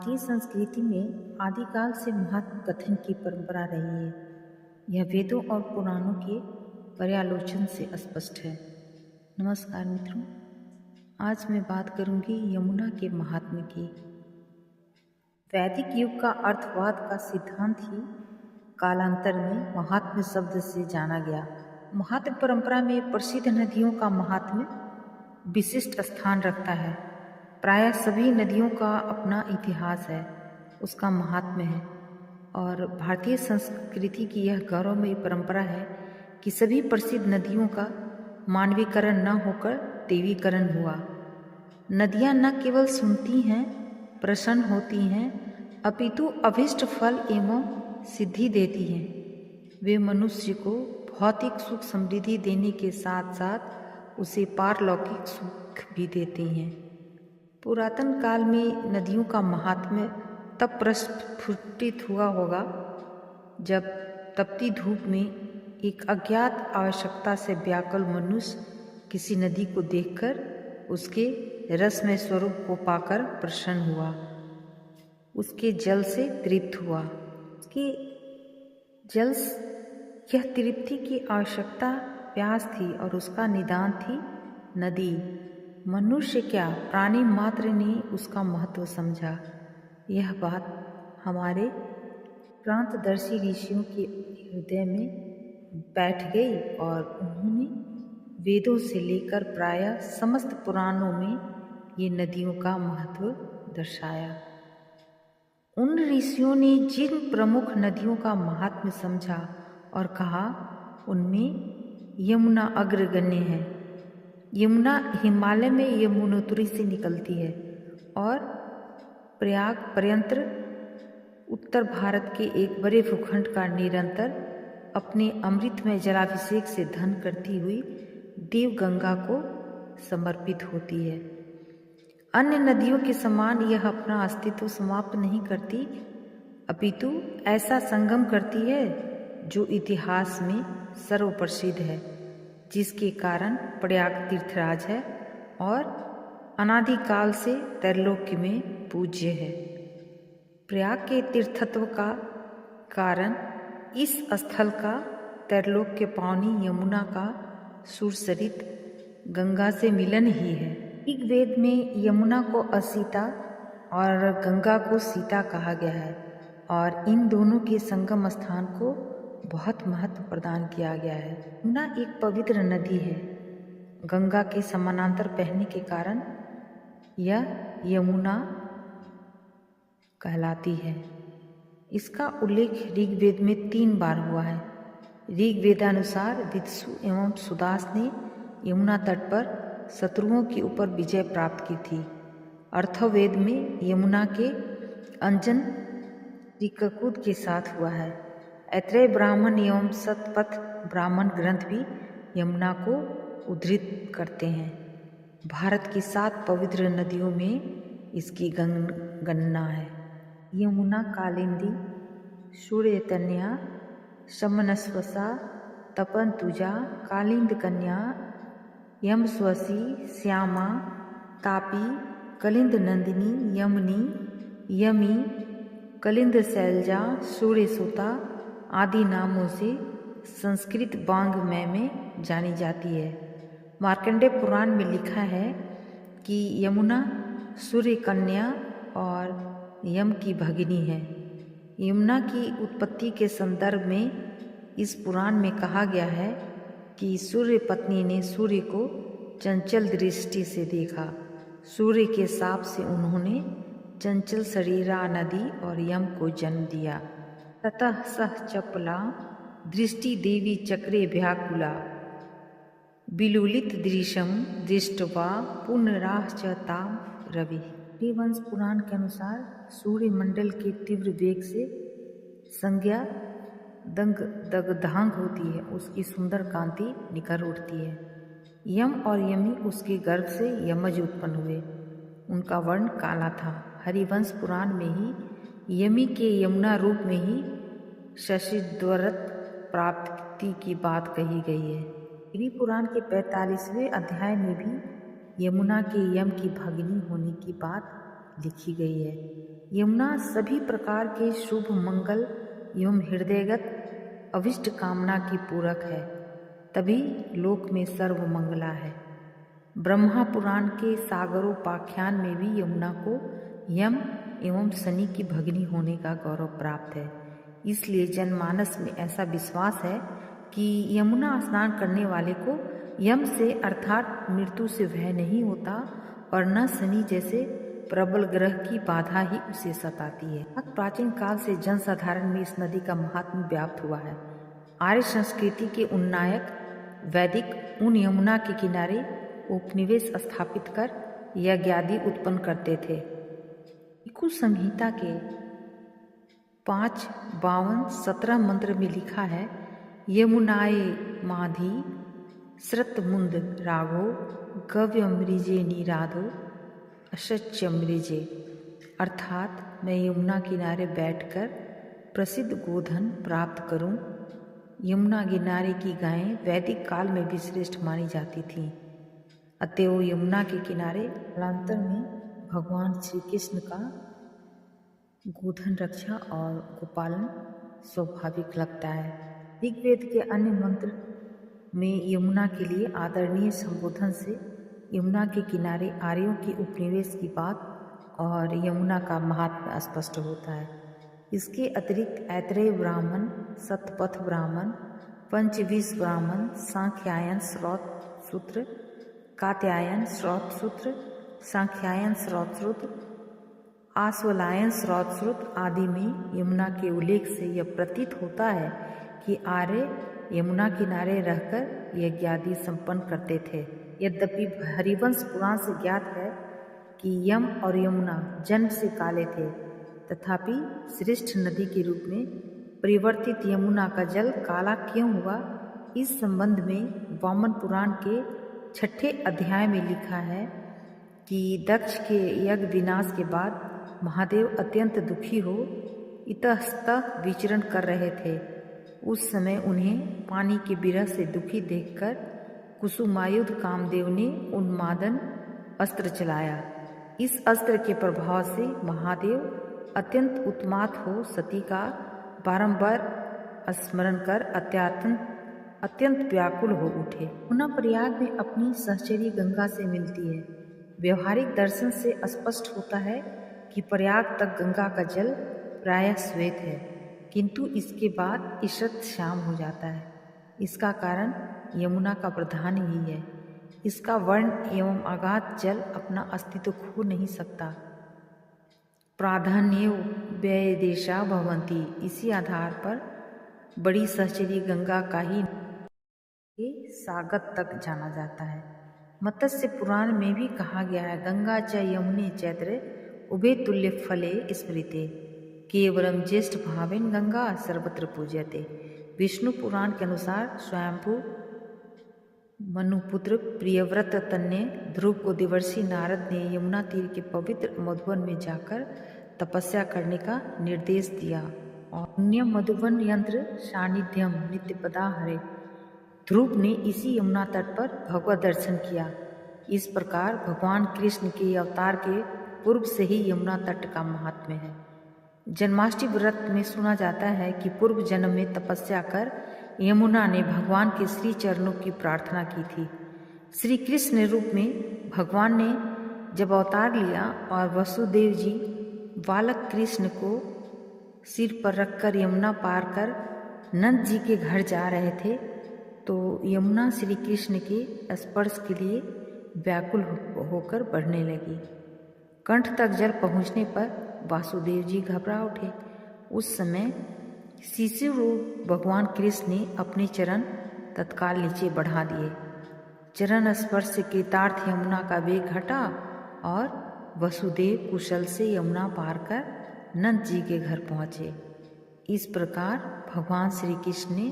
भारतीय संस्कृति में आदिकाल से महत्व कथन की परंपरा रही है। यह वेदों और पुराणों के पर्यालोचन से स्पष्ट है। नमस्कार मित्रों, आज मैं बात करूंगी यमुना के महात्म्य की। वैदिक युग का अर्थवाद का सिद्धांत ही कालांतर में महात्म्य शब्द से जाना गया। महात्म्य परंपरा में प्रसिद्ध नदियों का महात्म्य विशिष्ट स्थान रखता है। प्रायः सभी नदियों का अपना इतिहास है, उसका महात्म्य है। और भारतीय संस्कृति की यह गौरवमयी परंपरा है कि सभी प्रसिद्ध नदियों का मानवीकरण न होकर देवीकरण हुआ। नदियाँ न केवल सुनती हैं, प्रसन्न होती हैं, अपितु अभीष्ट फल एवं सिद्धि देती हैं। वे मनुष्य को भौतिक सुख समृद्धि देने के साथ साथ उसे पारलौकिक सुख भी देती हैं। पुरातन काल में नदियों का महात्म्य तब प्रस्फुटित हुआ होगा जब तपती धूप में एक अज्ञात आवश्यकता से व्याकुल मनुष्य किसी नदी को देखकर उसके रसमय स्वरूप को पाकर प्रसन्न हुआ, उसके जल से तृप्त हुआ। उसके जल यह तृप्ति की आवश्यकता प्यास थी और उसका निदान थी नदी। मनुष्य क्या, प्राणी मात्र ने उसका महत्व समझा। यह बात हमारे प्रांतदर्शी ऋषियों के हृदय में बैठ गई और उन्होंने वेदों से लेकर प्रायः समस्त पुराणों में ये नदियों का महत्व दर्शाया। उन ऋषियों ने जिन प्रमुख नदियों का महात्म्य समझा और कहा, उनमें यमुना अग्रगण्य है। यमुना हिमालय में यमुनोत्री से निकलती है और प्रयाग पर्यंत उत्तर भारत के एक बड़े भूखंड का निरंतर अपने अमृतमय जलाभिषेक से धन करती हुई देवगंगा को समर्पित होती है। अन्य नदियों के समान यह अपना अस्तित्व समाप्त नहीं करती, अपितु ऐसा संगम करती है जो इतिहास में सर्वप्रसिद्ध है, जिसके कारण प्रयाग तीर्थराज है और अनादिकाल से त्रैलोक्य में पूज्य है। प्रयाग के तीर्थत्व का कारण इस स्थल का त्रैलोक्य पावनी यमुना का सुरसरित गंगा से मिलन ही है। ऋग्वेद में यमुना को असीता और गंगा को सीता कहा गया है और इन दोनों के संगम स्थान को बहुत महत्व प्रदान किया गया है। यमुना एक पवित्र नदी है। गंगा के समानांतर बहने के कारण यह यमुना कहलाती है। इसका उल्लेख ऋग्वेद में 3 बार हुआ है। ऋग्वेदानुसार विदसु एवं सुदास ने यमुना तट पर शत्रुओं के ऊपर विजय प्राप्त की थी। अर्थवेद में यमुना के अंजन ऋककुद के साथ हुआ है। ऐत्रेय ब्राह्मण एवं शतपथ ब्राह्मण ग्रंथ भी यमुना को उद्धृत करते हैं। भारत की 7 पवित्र नदियों में इसकी गणना है। यमुना कालिंदी, सूर्यतन्या, शमनस्वसा, तपनतुजा, कालिंद कन्या, यमस्वसी, श्यामा, तापी, कलिंद नंदिनी, यमनी, यमी, कलिंद शैलजा, सूर्यसुता आदि नामों से संस्कृत वाङ्मय में जानी जाती है। मार्कंडेय पुराण में लिखा है कि यमुना सूर्य कन्या और यम की भगिनी है। यमुना की उत्पत्ति के संदर्भ में इस पुराण में कहा गया है कि सूर्य पत्नी ने सूर्य को चंचल दृष्टि से देखा। सूर्य के शाप से उन्होंने चंचल शरीरा नदी और यम को जन्म दिया। ततः सह चपला दृष्टि देवी चक्रे व्याकुला विलुलित दृशम दृष्ट्वा पुनराह च ताम रवि। हरिवंश पुराण के अनुसार सूर्य मंडल के तीव्र वेग से संज्ञा दगधांग होती है, उसकी सुंदर कांति निखर उठती है। यम और यमी उसके गर्भ से यमज उत्पन्न हुए, उनका वर्ण काला था। हरिवंश पुराण में ही यमी के यमुना रूप में ही शशिद्वरत प्राप्ति की बात कही गई है। गिरि पुराण के 45वें अध्याय में भी यमुना के यम की भगिनी होने की बात लिखी गई है। यमुना सभी प्रकार के शुभ मंगल एवं हृदयगत अभिष्ट कामना की पूरक है, तभी लोक में सर्व मंगला है। ब्रह्मा पुराण के सागरोपाख्यान में भी यमुना को यम एवं शनि की भगिनी होने का गौरव प्राप्त है। इसलिए जनमानस में ऐसा विश्वास है कि यमुना स्नान करने वाले को यम से अर्थात मृत्यु से भय नहीं होता और न शनि जैसे प्रबल ग्रह की बाधा ही उसे सताती है। प्राचीन काल से जन साधारण में इस नदी का महात्म्य व्याप्त हुआ है। आर्य संस्कृति के उन्नायक वैदिक उन यमुना के किनारे उपनिवेश स्थापित कर यज्ञादि उत्पन्न करते थे। इकु संहिता के 5, 52, 17 मंत्र में लिखा है, यमुनाए माधी श्रतमुंद राघो गव्यमृजे निराधो अशच्यमृजे, अर्थात मैं यमुना किनारे बैठकर प्रसिद्ध गोधन प्राप्त करूं। यमुना किनारे की गायें वैदिक काल में भी श्रेष्ठ मानी जाती थीं। अतएव यमुना के किनारे कालांतर में भगवान श्री कृष्ण का गोधन रक्षा और गोपालन स्वाभाविक लगता है। ऋग्वेद के अन्य मंत्र में यमुना के लिए आदरणीय संबोधन से यमुना के किनारे आर्यों के उपनिवेश की बात और यमुना का महात्म्य स्पष्ट होता है। इसके अतिरिक्त ऐतरेय ब्राह्मण, शतपथ ब्राह्मण, पंचविंश ब्राह्मण, सांख्यायन स्रोत सूत्र, कात्यायन स्रोत सूत्र, सांख्यायन स्रोत सूत्र, आश्वलायन स्रोत सूत्र आदि में यमुना के उल्लेख से यह प्रतीत होता है कि आर्य यमुना किनारे रहकर यज्ञादि संपन्न करते थे। यद्यपि हरिवंश पुराण से ज्ञात है कि यम और यमुना जन्म से काले थे, तथापि श्रेष्ठ नदी के रूप में परिवर्तित यमुना का जल काला क्यों हुआ, इस संबंध में वामन पुराण के 6ठे अध्याय में लिखा है कि दक्ष के यज्ञ विनाश के बाद महादेव अत्यंत दुखी हो इतस्ततः विचरण कर रहे थे। उस समय उन्हें पानी के विरह से दुखी देखकर कुसुमायुध कामदेव ने उन्मादन अस्त्र चलाया। इस अस्त्र के प्रभाव से महादेव अत्यंत उत्माद हो सती का बारंबार स्मरण कर अत्यंत व्याकुल हो उठे। पुनः प्रयाग में अपनी सहचरी गंगा से मिलती है। व्यवहारिक दर्शन से स्पष्ट होता है कि प्रयाग तक गंगा का जल प्रायः श्वेत है, किंतु इसके बाद ईषत श्याम हो जाता है। इसका कारण यमुना का प्रधान ही है। इसका वर्ण एवं अगाध जल अपना अस्तित्व खो नहीं सकता। प्राधान्य व्ययदेशा भवन्ति, इसी आधार पर बड़ी सहचरी गंगा का ही सागत तक जाना जाता है। मत्स्य पुराण में भी कहा गया है, गंगा च यमुने चैत्र उभे तुल्य फले स्मृते केवलम ज्येष्ठ भावेन गंगा सर्वत्र पूज्यते। विष्णु पुराण के अनुसार स्वयंभू मनुपुत्र प्रियव्रत तन्ने ध्रुव को देवर्षि नारद ने यमुना तीर के पवित्र मधुवन में जाकर तपस्या करने का निर्देश दिया और पुण्य मधुवन यंत्र सानिध्यम नित्यपदा हरे। ध्रुव ने इसी यमुना तट पर भगवत दर्शन किया। इस प्रकार भगवान कृष्ण के अवतार के पूर्व से ही यमुना तट का महात्म्य है। जन्माष्टमी व्रत में सुना जाता है कि पूर्व जन्म में तपस्या कर यमुना ने भगवान के श्री चरणों की प्रार्थना की थी। श्री कृष्ण रूप में भगवान ने जब अवतार लिया और वसुदेव जी बालक कृष्ण को सिर पर रखकर यमुना पार कर नंद जी के घर जा रहे थे, तो यमुना श्री कृष्ण के स्पर्श के लिए व्याकुल होकर बढ़ने लगी। कंठ तक जल पहुँचने पर वासुदेव जी घबरा उठे। उस समय शिशु रूप भगवान कृष्ण ने अपने चरण तत्काल नीचे बढ़ा दिए। चरण स्पर्श से कृतार्थ यमुना का वेग घटा और वसुदेव कुशल से यमुना पार कर नंद जी के घर पहुँचे। इस प्रकार भगवान श्री कृष्ण ने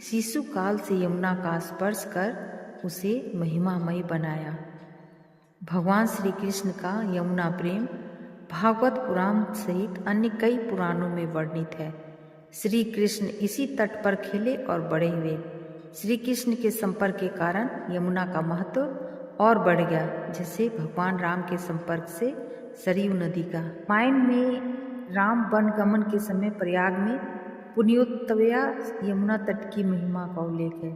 शिशु काल से यमुना का स्पर्श कर उसे महिमामयी बनाया। भगवान श्री कृष्ण का यमुना प्रेम भागवत पुराण सहित अन्य कई पुराणों में वर्णित है। श्री कृष्ण इसी तट पर खेले और बड़े हुए। श्री कृष्ण के संपर्क के कारण यमुना का महत्व और बढ़ गया, जैसे भगवान राम के संपर्क से सरयू नदी का। रामायण में राम वन गमन के समय प्रयाग में पुण्योत्तवया यमुना तट की महिमा का उल्लेख है।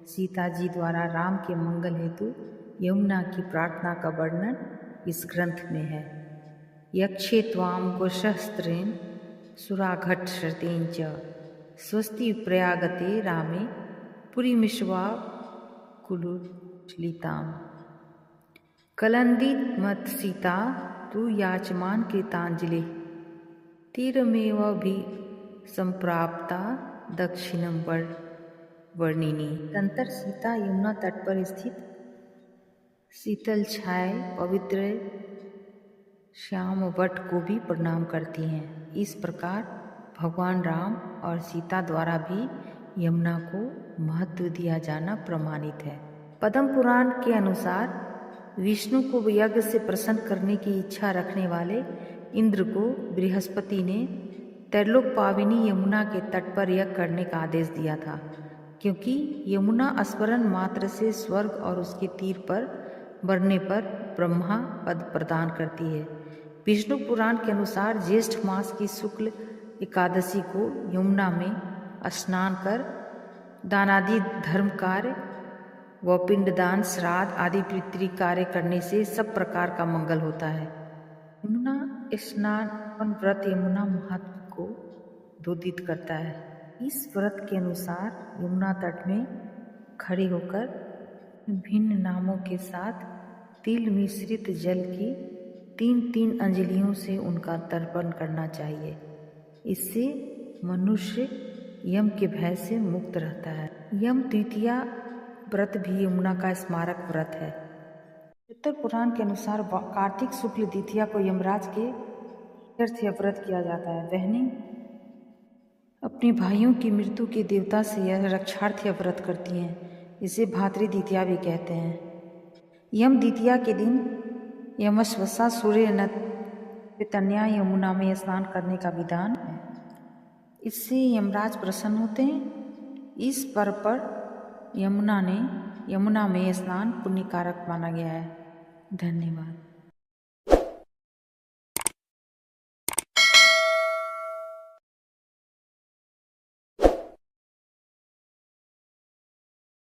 सीता जी द्वारा राम के मंगल हेतु यमुना की प्रार्थना का वर्णन इस ग्रंथ में है। यक्षे त्वाम गोशस्त्रेण सुराघट श्रतेन च स्वस्ति प्रयागते रामे पुरीमिश्वा कुलुचलिताम कलंदित मत सीता तु याचमान कृतांजलि तीरमेव भी संप्राप्ता दक्षिणम वर्णिनी। तंत्र सीता यमुना तट पर स्थित शीतल छाए पवित्र श्याम वट को भी प्रणाम करती हैं। इस प्रकार भगवान राम और सीता द्वारा भी यमुना को महत्व दिया जाना प्रमाणित है। पद्म पुराण के अनुसार विष्णु को यज्ञ से प्रसन्न करने की इच्छा रखने वाले इंद्र को बृहस्पति ने त्रैलोक पाविनी यमुना के तट पर यज्ञ करने का आदेश दिया था, क्योंकि यमुना स्मरण मात्र से स्वर्ग और उसके तीर पर मरने पर ब्रह्मा पद प्रदान करती है। विष्णु पुराण के अनुसार ज्येष्ठ मास की शुक्ल एकादशी को यमुना में स्नान कर दानादि धर्म कार्य व पिंडदान श्राद्ध आदि पितृ कार्य करने से सब प्रकार का मंगल होता है। यमुना स्नान व्रत यमुना महात्म को उद्बोधित करता है। इस व्रत के अनुसार यमुना तट में खड़े होकर भिन्न नामों के साथ तिल मिश्रित जल की 3-3 अंजलियों से उनका तर्पण करना चाहिए। इससे मनुष्य यम के भय से मुक्त रहता है। यम द्वितीया व्रत भी यमुना का स्मारक व्रत है। उत्तर पुराण के अनुसार कार्तिक शुक्ल द्वितीया को यमराज के तीर्थ व्रत किया जाता है। बहनें अपने भाइयों की मृत्यु के देवता से यह रक्षार्थ व्रत करती हैं। इसे भाद्री द्वितीया भी कहते हैं। यम द्वितीया के दिन यमस्वसा सूर्य नतन्या यमुना में स्नान करने का विधान है। इससे यमराज प्रसन्न होते हैं। इस पर्व पर यमुना में स्नान पुण्यकारक माना गया है। धन्यवाद।